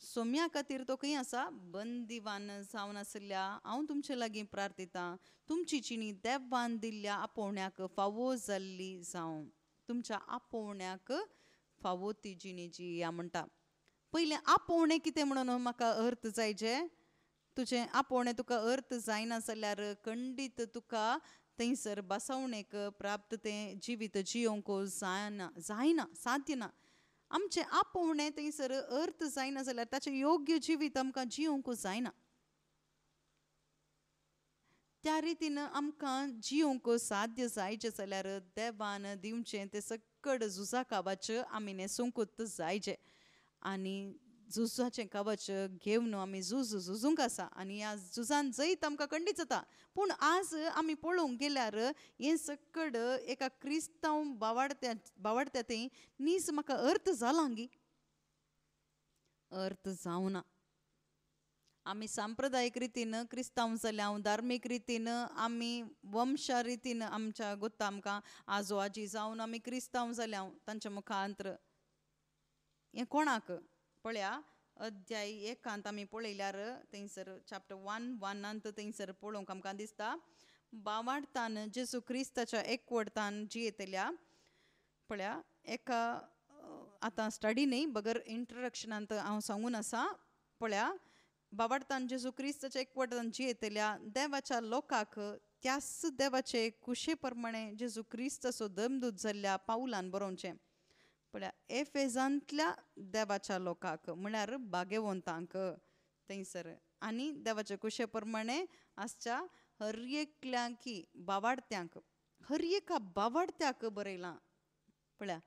Speaker 1: सोम्या खातीर तो खंय आसा बंदिवान जावन आसल्या हांव तुमचे लागीं प्रार्थितां तुमची जिणी देवान दिल्ल्या आपोवण्याक फावो जाल्ली जावं तुमच्या आपोवण्याक फावो ती जिणी जी या म्हणटा पयलें आपोवणें कितें म्हणून म्हाका अर्थ जायचे तुजें आपोवणें तुका अर्थ जायना जाल्यार खंडीत तुका थंयसर बसवणेक प्राप्त तें जिवीत जियोंक जायना साध्य ना आमचें आपोवणें थंयसर अर्थ जायना जाल्यार ताचें योग्य जिवीत आमकां जियोंक जायना त्या रितीन आमकां जियोंक साध्य जायचें जाल्यार देवान दिवचें तें सकड झुजा काबाच आमी न्हेसूंकूच जायचें आनी झुजाचें कवच घेवन आमी झुजूंक आसा आनी ह्या झुजान जैत आमकां खंडीत जाता पूण आज आमी पळोवंक गेल्यार हें सकड एका क्रिस्तांव बावाडत्या नीज म्हाका अर्थ जाला गी अर्थ जावना आमी सांप्रदायीक रितीन क्रिस्तांव जाल्यां धार्मीक रितीन आमी वंशा रितीन आमच्या गोत्ता आमकां आजो आजी जावन आमी क्रिस्तांव जाल्यां तांच्या मुखांतर हें कोणाक पळया अध्याय 1 आमी पळयल्यार थंयसर चॅप्टर 1:1 थंयसर पळोवंक आमकां दिसता बावार्थान जेजू क्रिस्ताच्या एकवटान जियेतल्या पळया एका आतां स्टडी न्ही बगर इंट्रोडक्शनांत हांव सांगून आसा पळया बावार्थान जेजू क्रिस्ताच्या एकवटान जियेतल्या देवाच्या लोकांक त्याच देवाचे कुशे प्रमाणे जेजू क्रिस्ताचो दमदूत जाल्ल्या पावलान बरोवचें पळया एफेजांतल्या देवाच्या लोकांक म्हळ्यार भाग्यवंतांक थंयसर आनी देवाचे कुशे प्रमाणे आसच्या हर एकल्यांकी बावार्थ्यांक हर एका बावार्थ्याक बरयलां पळया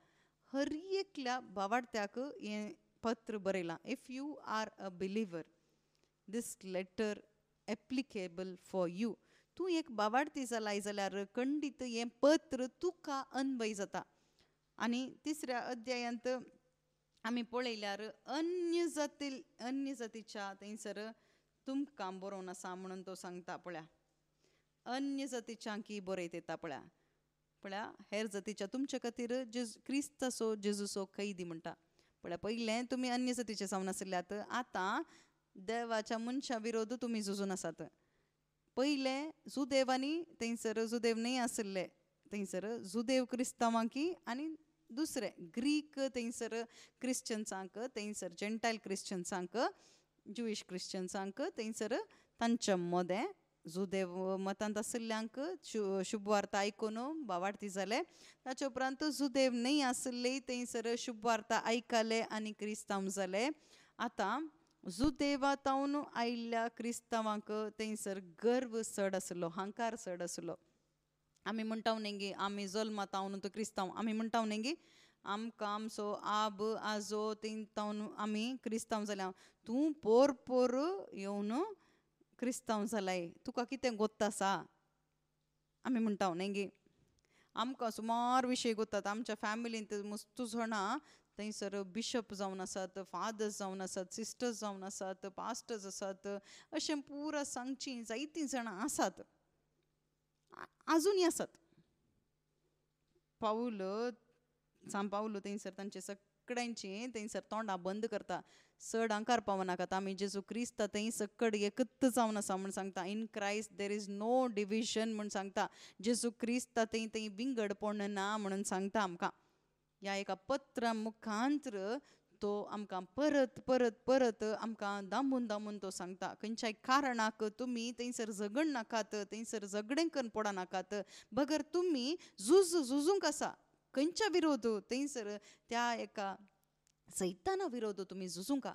Speaker 1: हर एकल्या बावार्थ्याक हें पत्र बरयलां if you are a believer this letter applicable for you तूं एक बावार्थी जालाय जाल्यार खंडीत हें पत्र तुका अन्वय जाता आनी तिसऱ्या अध्यायांत आमी पळयल्यार अन्य जातीच्या थंयसर तुमकां बरोवन आसा म्हणून तो सांगता पळया अन्य जातीच्यांकी बरयत येता पळया हेर जातीच्या तुमचे खातीर क्रिस्ताचो जेजूचो कैदी म्हणटा पळया पयलें तुमी अन्य जातीचे जावन आसल्यात आतां देवाच्या मनशा विरोध तुमी झुजून आसात पयलें जुदेवांनी थंयसर जुदेव न्ही आसले थंयसर जुदेव क्रिस्तांवांकी आनी दुसरे ग्रीक थंयसर क्रिश्चन्सांक थंयसर जेंटायल क्रिश्चन्सांक ज्युईश क्रिश्चन्सांक थंयसर तांच्या मोदें जुदेव मतांत आशिल्ल्यांक शुभवार्त आयकून बावार्थी जाले ताचे उपरांत जुदेव न्ही आसले थंयसर शुभवार्त आयकले आनी क्रिस्तांव जाले आतां जुदेवातावन आयिल्ल्या क्रिस्तांवांक थंयसर गर्व चड आसलो अहंकार चड आसलो आमी म्हणटाव न्ही गे आमी जल्मात तावन तो क्रिस्तांव आमी म्हणटाव न्ही गे आमकां आमचो आब आजो तावन आमी क्रिस्तांव जाल्या तूं पोर येवन क्रिस्तांव जालाय तुका कितें गोत्त आसा आमी म्हणटाव न्ही गे आमकां सुमार विशय गोत्तात आमच्या फॅमिलींत मस्त जाणां थंयसर बिशप जावन आसात फादर्स जावन आसात सिस्टर्स जावन आसात पास्टर्स आसात अशें पुरा सांगचीं जायतीं जाणां आसात आजुनी आसात सांग पावलो थंयसर तांचे सगळ्यांची थंयसर तोंडां बंद करता चड अहंकार पावनाका आमी जेजू क्रिस्त थंय सकड एकच जावन आसा म्हण सांगता in Christ there is no division म्हण सांगता जेजू क्रिस्त थंय विंगडपण ना म्हणून सांगता आमकां ह्या एका पत्रा मुखांतर तो आमकां परत आमकां दामून तो सांगता खंयच्याय कारणाक तुमी थंयसर झगड नाकात थंयसर झगडेंकन पडनाकात बगर तुमी झुजूंक आसा खंयच्या विरोध थंयसर त्या एका सैताना विरोध तुमी झुजूंका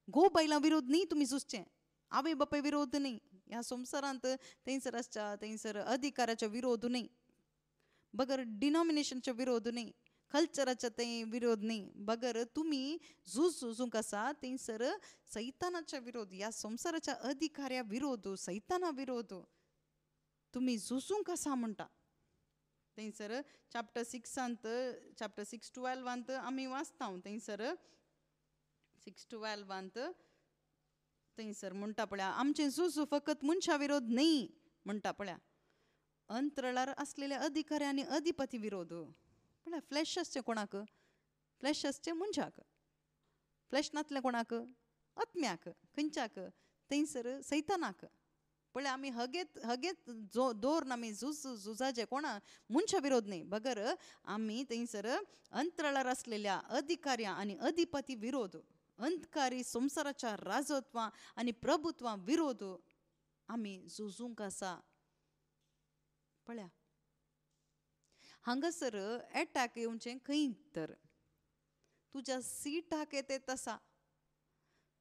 Speaker 1: घोव बायलां विरोध न्ही तुमी झुजचें आवय बापाय विरोध न्ही ह्या संवसारांत थंयसर आसच्या थंयसर अधिकाराच्या विरोध न्ही बगर डिनॉमिनेशनच्या विरोध न्ही कल्चराच्या ते विरोध न्ही बगर तुमी झुजूंक आसा थंयसर सैतानाच्या विरोध ह्या संवसाराच्या अधिकाऱ्या विरोध सैताना विरोध तुमी झुजूंक आसा म्हणटा थंयसर चॅप्टर 6:12 आमी वाचता थंयसर 6:12 थंयसर म्हणटा पळया आमचें झूज फकत मनशा विरोध न्ही म्हणटा पळया अंतराळार असलेल्या अधिकारी आनी अधिपती विरोध पळया फ्लॅश आसचें कोणाक फ्लॅश आसचें मनशाक फ्लॅश नासलें कोणाक आत्म्याक खंयच्याक थंयसर सैतानाक पळय आमी हगेत दौर आमी झुजाचे कोणा मनशा विरोध न्ही बगर आमी थंयसर अंतराळार आसलेल्या अधिकाऱ्यां आनी अधिपती विरोध अंधकारी संवसाराच्या राजत्वां आनी प्रभुत्वां विरोध आमी झुजूंक आसा पळया हांगासर एटॅक येवचें खंय तर तुज्या सिटाक येते तसा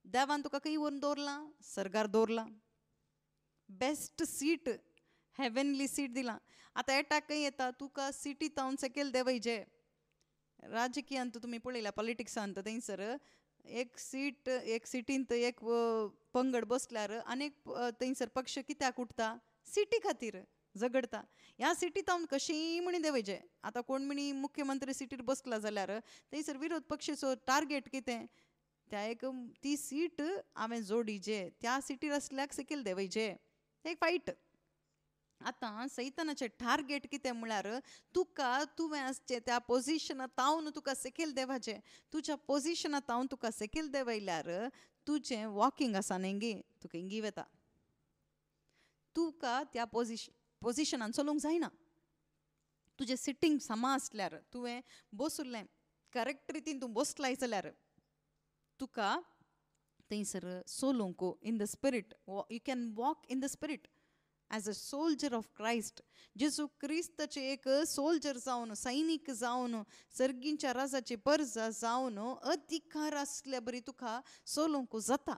Speaker 1: देवान तुका खंय व्हरून दवरलां सर्गार दवरलां बेस्ट सीट हेवनली सीट दिलां आतां एटॅक खंय येता तुका सिटी तावन सकयल देंवयचे राजकीयांत तुमी पळयल्या पॉलिटिक्सांत थंयसर एक सिटींत एक पंगड बसल्यार आनीक थंयसर पक्ष कित्याक उठता सिटी खातीर झगडता ह्या सिटींत हांव कशींय म्हणी देंवयचे आतां कोण म्हणी मुख्यमंत्री सिटीर बसला जाल्यार थंयसर विरोध पक्षाचो टार्गेट कितें त्या एक ती सीट हांवें जोडिचे त्या सिटीर असल्याक सकयल देंवयचे एक फायट आतां सैतानाचें टार्गेट कितें म्हळ्यार तुका तुवें आसचें त्या पोजिशनांत तावन तुका सकयल देवाचें तुज्या पोजिशनांत तावन तुका सकयल देंवयल्यार तुजें वॉकिंग आसा न्ही इंगी तुका इंगी वता तुका त्या पोजिशनान चलोवंक जायना तुजें सिटींग समा आसल्यार तुवें बसुल्लें करेक्ट रितीन तूं बसलाय जाल्यार तुका थंयसर सोलोवंक in the spirit you can walk in the spirit as a soldier of Christ Jezu क्रिस्ताचे एक सोल्जर जावन सैनीक जावन सर्गींच्या राजाची परजा जावन अधिकार आसल्या बरी तुका सोलोवंक जाता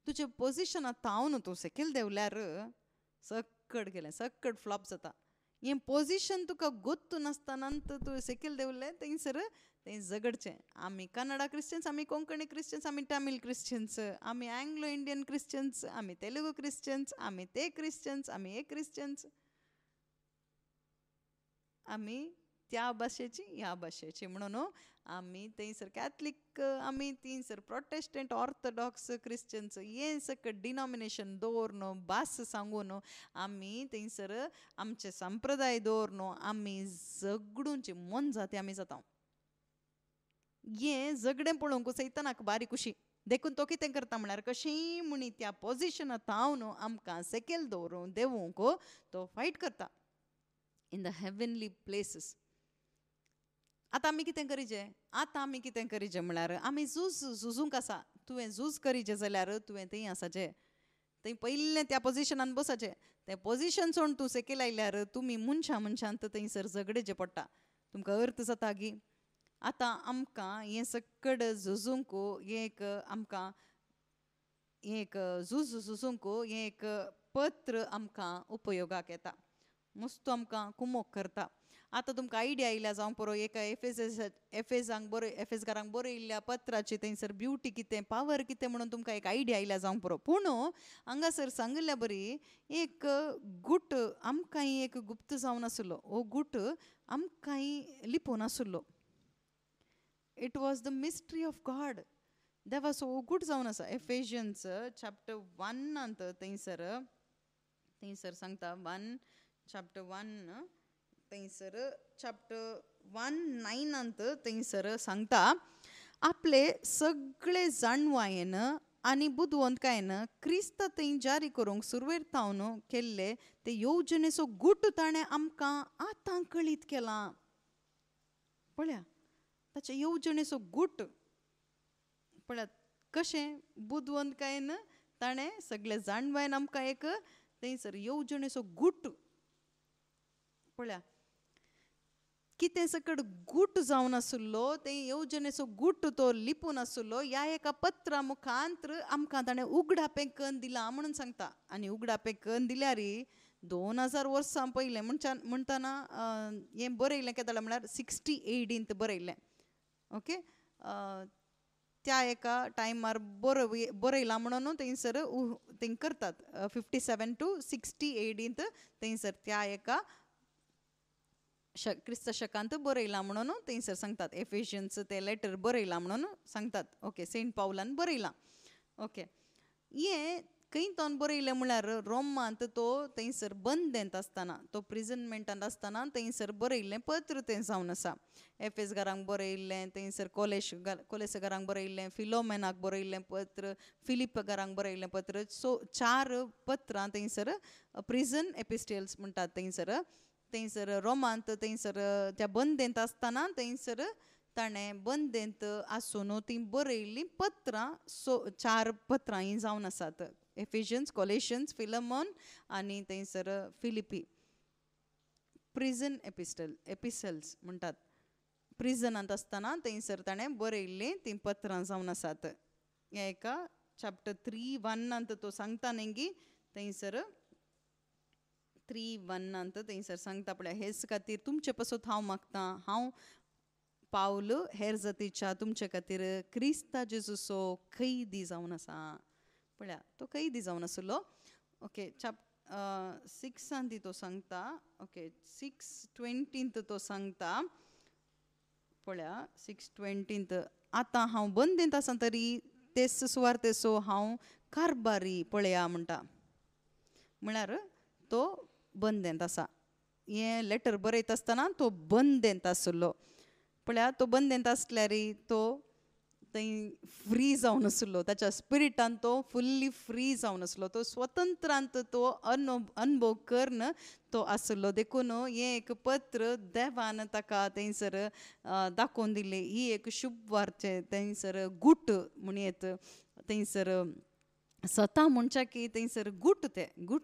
Speaker 1: तुजे पोजिशनांत तावन तूं सकयल देंवल्यार सक्कड गेलें सक्कड फ्लॉप जाता हें पोजिशन तुका गोत्तू नासतना तूं सकयल देंवलें थंयसर तें झगडचें आमी कन्नडा क्रिश्चन्स आमी कोंकणी क्रिश्चन्स आमी तामील क्रिश्चन्स आमी एंग्लो इंडियन क्रिश्चन्स आमी तेलुगू क्रिश्चन्स आमी ते क्रिश्चन्स आमी हे क्रिश्चन्स आमी त्या भाशेची ह्या भाशेची म्हणून आमी थंयसर कॅथलीक आमी थंयसर प्रोटेस्टंट ऑर्थोडॉक्स क्रिश्चन्स हे सकट डिनॉमिनेशन दवरन भास सांगून आमी थंयसर आमचे संप्रदाय दवरन आमी झगडूंची मन जाती आमी जाता हें झगडें पळोवंक सैतानाक बारी खुशी देखून तो कितें करता म्हळ्यार कशींय म्हणी त्या पोजिशनांत तावन आमकां सकयल दवरूं देवूंक तो फायट करता इन द हेवनली प्लेसीस आतां आमी कितें करीचें म्हळ्यार आमी झुजूंक आसा तुवें झूज करीचें जाल्यार तुवें थंय आसाचें थंय पयलें त्या पोजिशनान बसाचें तें पोजिशन सोडून तूं सकयल आयल्यार तुमी मनशांत थंयसर झगडेचें पडटा तुमकां अर्थ जाता गी आतां आमकां हें सकड झुजूंक एक आमकां एक झुजूंक हें एक पत्र आमकां उपयोगाक येता मस्त आमकां कुमोक करता आतां तुमकां आयडिया आयल्या जावं पुरो एका एफेसकारांक बरयल्ल्या पत्राची थंयसर ब्युटी कितें पावर कितें म्हणून तुमकां एक आयडिया आयल्या जावं पुरो पूण हांगासर सांगल्या बरी एक गूट आमकां एक गुप्त जावन आसलो हो गूट आमकां लिपोवन आसलो it was the mystery of God देवाचो हो गूट जावन आसा एफेशियन्स चॅप्टर 1 थंयसर सांगता 1 चॅप्टर 1 थंयसर चॅप्टर 1:9 थंयसर सांगता आपले सगळे जाणवायेन आनी बुदवंतकायेन क्रिस्त थंय जारी करूंक सुरवेर तावन केल्ले ते येवजणेचो गूट ताणें आमकां आतां कळीत केला पळया ताचे येवजणेचो गूट पळयात कशें बुदवंतकायेन ताणें सगळे जाणवायेन आमकां एक थंयसर येवजणेचो गूट पळया कितें सकट गूट जावन आसलो ते येवजणेचो गूट तो लिपून आसलो ह्या एका पत्रा मुखांतर आमकां ताणें उगडापें कन्न दिलां म्हणून सांगता आनी उगडापें कन्न दिल्यार 2000 वर्सां पयलें म्हणटाना हें बरयलें केदालें म्हळ्यार 60 AD बरयलें ओके त्या एका टायमार बरयलां म्हणून थंयसर थंय करतात 57 to 60 AD थंयसर त्या एका क्रिस्त शकांत बरयलां म्हणून थंयसर सांगतात एफेशियन्स ते लेटर बरयलां म्हणून सांगतात ओके सेंट पावलान बरयलां ओके हें खंय तावन बरयलें म्हळ्यार रोमांत तो थंयसर बंदेंत आसतना तो प्रिजनमेंटांत आसतना थंयसर बरयल्लें पत्र तें जावन आसा. एफेसकारांक बरयल्लें, थंयसर कोलेसकारांक बरयल्लें, फिलोमेनाक बरयल्लें पत्र, फिलिपकारांक बरयल्लें पत्र. सो 4 पत्रां थंयसर प्रिजन एपिस्टल्स म्हणटात. थंयसर रोमांत थंयसर त्या बंदेंत आसतना थंयसर ताणें बंदेंत आसून ती बरयल्लीं पत्रां 4 पत्रां ही जावन आसात. एफिशियन्स, कोलेशियन्स, फिलमोन आनी थंयसर फिलिपी. प्रिजन एपिसल्स म्हणटात. प्रिजनांत आसतना थंयसर ताणें बरयल्लीं तीं पत्रां जावन आसात. हें एका चॅप्टर 3:1 तो सांगता न्ही थंयसर 3:1 थंयसर सांगता पळय, हेच खातीर तुमचे पासत हांव मागतां, हांव पावल हेर जातीच्या तुमचे खातीर क्रिस्ता जेजूचो कैदी जावन आसा. पळया तो कैदी जावन आसलो. ओके 6 तो सांगता. ओके 6:20 तो सांगता. पळया 6:20 आतां हांव बंदेंत आसा तरी तेच सुवार्थेचो हांव कारबारी पळया म्हणटा. म्हळ्यार तो बंदेंत आसा. हें लेटर बरयता आसतना तो बंदेंत आसलो. पळया तो बंदेंत आसल्यार तो थंय फ्री जावन आसलो. ताच्या स्पिरिटान तो फुल्ली फ्री जावन आसलो. तो स्वतंत्रांत तो अनुभव करन तो आसलो. देखून हें एक पत्र देवान ताका थंयसर दाखोवन दिलें. ही एक शुभ वार्ते थंयसर गूट म्हणयत. थंयसर स्वता म्हणच्या की थंयसर गूट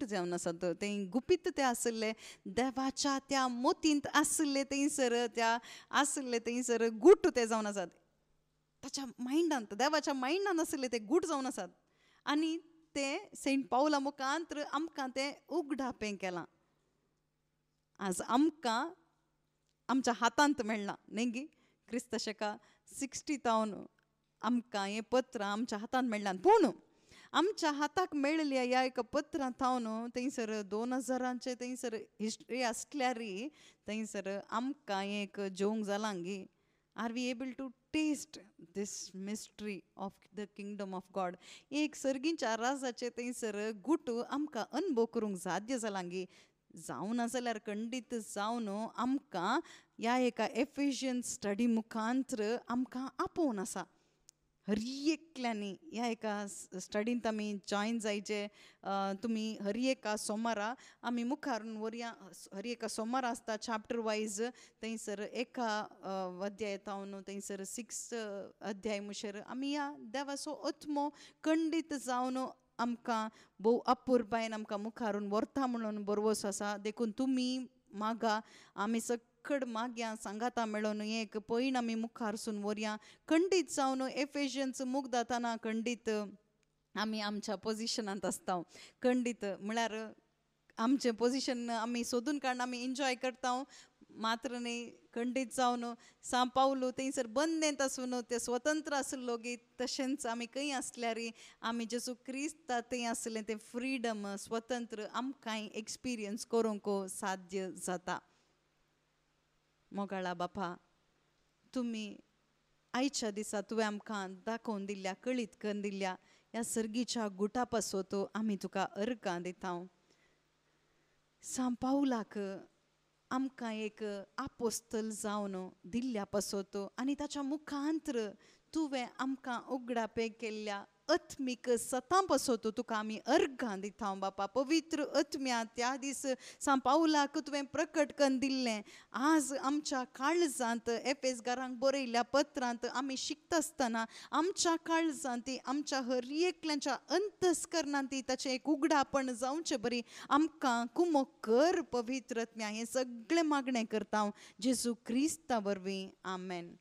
Speaker 1: जावन आसात. थंय गुपीत ते आसले देवाच्या त्या मोतींत आसले थंयसर गूट ते जावन आसात. ताच्या मायंडांत देवाच्या मायंडांत आसले ते गूट जावन आसात. आनी ते सेंट पावला मुखांत्र आमकां ते उगडापें केलां. आज आमकां आमच्या हातांत मेळना न्ही. क्रिस्त शका 60 आमकां हें पत्र आमच्या हातांत मेळना. पूण आमच्या हाताक मेळिल्ल्या ह्या एका पत्रांत थावन थंयसर 2000 थंयसर हिस्ट्री आसल्यार थंयसर आमकां एक जेवंक जालां गी. Are we able to taste this mystery of the kingdom of God. एक सर्गीच्या राजाचे थंयसर गूट आमकां अनुभव करूंक साध्य जालां गी. जावं ना जाल्यार खंडीत जावन आमकां ह्या एका एफिशियन्स स्टडी मुखांत्र आमकां आपोवन आसा. हर एकल्यांनी ह्या एका स्टडींत आमी जॉयन जायचे. तुमी हर एका सोमारा आमी मुखारून वरया. हर एका सोमारा आसता चॅप्टर वायज. थंयसर एका अध्याय थावन थंयसर 6 अध्याय मुशेर आमी ह्या देवाचो आत्मो खंडीत जावन आमकां भोव अपुरबायेन आमकां मुखारून व्हरता म्हणून बरवस आसा. देखून तुमी मागा, आमी सकड मागया, सांगाता मेळोन हें एक पयण आमी मुखारसून व्हरया. खंडीत जावन एफिशियन्स मूग जाताना खंडीत आमी आमच्या पोजिशनांत आसता. खंडीत म्हळ्यार आमचें पोजिशन आमी सोदून काडून आमी एन्जॉय करता. मात्र न्ही खंडीत जावन पावलो थंयसर बंदेंत आसून ते स्वतंत्र आसलो गी. तशेंच आमी खंय आसल्यार आमी जेजू क्रिस्ता थंय आसलें तें फ्रिडम स्वतंत्र आमकांय एक्सपिरियन्स करूंक साध्य जाता. मोगाळा बापा, तुमी आयच्या दिसा तुवें आमकां दाखोवन दिल्ल्या, कळीत करून दिल्ल्या ह्या सर्गीच्या गुटा पासत आमी तुका अर्गां दिता. पावलाक आमकां एक आपोस्तल जावन दिल्ल्या पासत आनी ताच्या मुखांत्र तुवें आमकां उगडापें केल्ल्या आत्मीक सतां पासत तुका आमी अर्गां दिता. बापा पवित्र आत्म्या त्या दीस पावलाक तुवें प्रकट करून दिल्लें. आज आमच्या काळजांत एफेसकारांक बरयल्ल्या पत्रांत आमी शिकता आसतना आमच्या काळजांत आमच्या हर एकल्याच्या अंतस्करणांत ताचें एक उगडापण जावचें बरी आमकां कुमो कर पवित्र आत्म्या. हें सगळें मागणें करता जेजू क्रिस्ता वरवीं. आमेन.